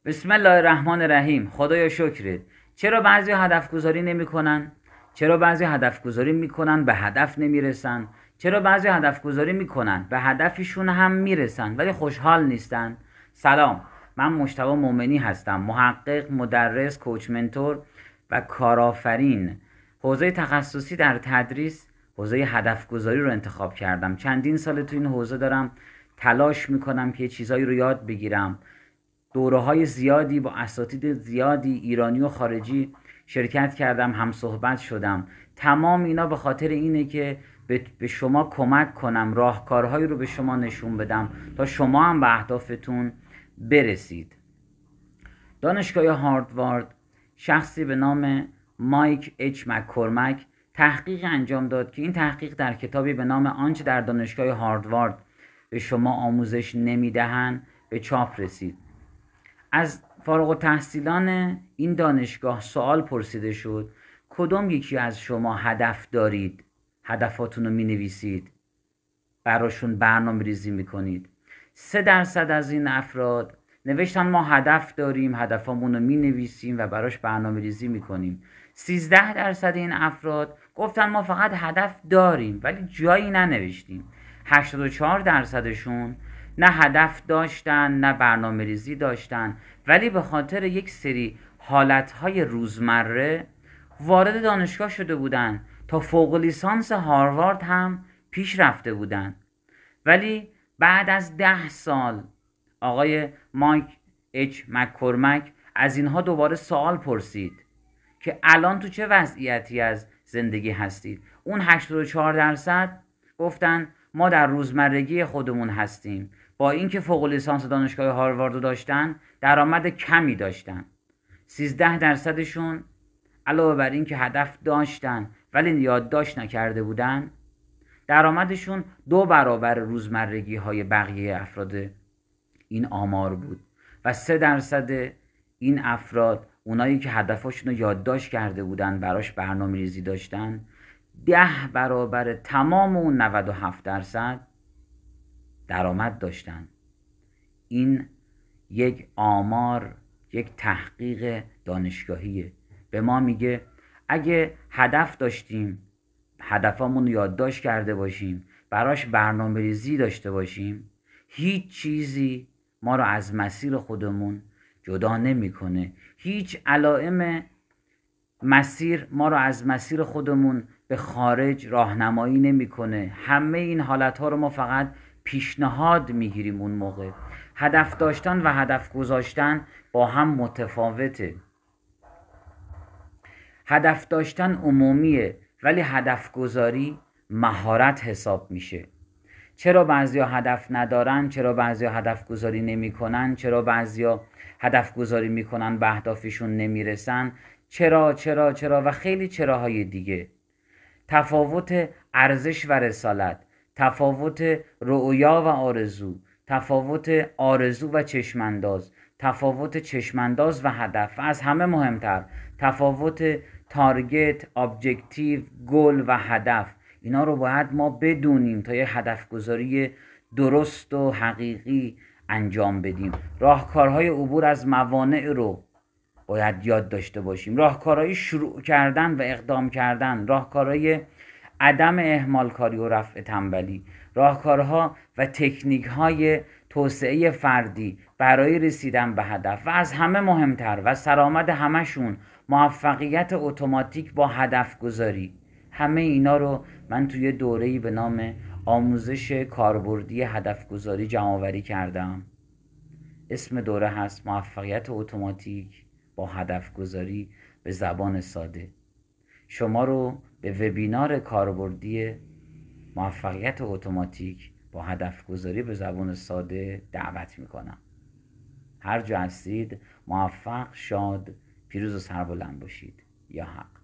بسم الله الرحمن الرحیم. خدایا شکرت. چرا بعضی هدف گذاری نمی کنن؟ چرا بعضی هدف گذاری میکنن به هدف نمیرسن؟ چرا بعضی هدف گذاری میکنن به هدفشون هم میرسن ولی خوشحال نیستن؟ سلام، من مجتبی مومنی هستم، محقق، مدرس، کوچ منتور و کارآفرین. حوزه تخصصی در تدریس حوزه هدف گذاری رو انتخاب کردم. چندین سال تو این حوزه دارم تلاش میکنم که چیزایی رو یاد بگیرم. دوره‌های زیادی با اساتید زیادی ایرانی و خارجی شرکت کردم، هم صحبت شدم. تمام اینا به خاطر اینه که به شما کمک کنم، راهکارهایی رو به شما نشون بدم تا شما هم به اهدافتون برسید. دانشگاه هاروارد شخصی به نام مایک اچ مک‌کورمک تحقیق انجام داد که این تحقیق در کتابی به نام آنچه در دانشگاه هاروارد به شما آموزش نمیدهند به چاپ رسید. از فارغ التحصیلان این دانشگاه سوال پرسیده شد کدام یکی از شما هدف دارید؟ هدفاتون رو می نویسید، براشون برنامه ریزی می کنید. 3% از این افراد نوشتن ما هدف داریم، هدفامون رو می نویسیم و براش برنامه ریزی می کنیم. 13% این افراد گفتن ما فقط هدف داریم ولی جایی ننوشتیم. 84%شون نه هدف داشتن نه برنامه ریزی داشتن ولی به خاطر یک سری حالتهای روزمره وارد دانشگاه شده بودن، تا فوق لیسانس هاروارد هم پیش رفته بودن. ولی بعد از 10 سال آقای مایک اچ مک‌کورمک از اینها دوباره سوال پرسید که الان تو چه وضعیتی از زندگی هستید؟ اون 84% گفتن ما در روزمرگی خودمون هستیم. با اینکه فوق لیسانس دانشگاه هاروارد رو داشتن، درآمد کمی داشتن. 13%شون علاوه بر این که هدف داشتن ولی یادداشت نکرده بودن، درآمدشون 2 برابر روزمرگی های بقیه افراد این آمار بود. و 3% این افراد، اونایی که هدفاشون رو یادداشت کرده بودن، براش برنامه ریزی داشتن، 10 برابر تمام اون 97% درآمد داشتن. این یک آمار، یک تحقیق دانشگاهیه. به ما میگه اگه هدف داشتیم، هدفمون رو یادداشت کرده باشیم، براش برنامه ریزی داشته باشیم، هیچ چیزی ما رو از مسیر خودمون جدا نمیکنه. هیچ علائم مسیر ما رو از مسیر خودمون به خارج راهنمایی نمیکنه. همه این حالتها رو ما فقط پیشنهاد میگیریم. اون موقع هدف داشتن و هدف گذاشتن با هم متفاوته. هدف داشتن عمومیه ولی هدف گذاری مهارت حساب میشه. چرا بعضیا هدف ندارن؟ چرا بعضیا هدف گذاری نمیکنن؟ چرا بعضیا هدف گذاری میکنن به اهدافشون نمیرسن؟ چرا و خیلی چراهای دیگه. تفاوت ارزش و رسالت، تفاوت رؤیا و آرزو، تفاوت آرزو و چشمانداز، تفاوت چشمانداز و هدف، و از همه مهمتر تفاوت تارگت، ابجکتیو، گل و هدف. اینا رو باید ما بدونیم تا یه هدف گذاری درست و حقیقی انجام بدیم. راهکارهای عبور از موانع رو باید یاد داشته باشیم. راهکارهای شروع کردن و اقدام کردن، راهکارهای عدم اهمال کاری و رفع تنبلی، راهکارها و تکنیک‌های توسعه فردی برای رسیدن به هدف، و از همه مهمتر و سرآمد همشون موفقیت اتوماتیک با هدف گذاری. همه اینا رو من توی دوره‌ای به نام آموزش کاربردی هدف گذاری جمع‌آوری کردم. اسم دوره هست موفقیت اتوماتیک با هدف گذاری به زبان ساده. شما رو به وبینار کاربردی موفقیت اتوماتیک با هدف گذاری به زبان ساده دعوت میکنم. هر جا هستید موفق، شاد، پیروز و سربلند باشید. یا حق.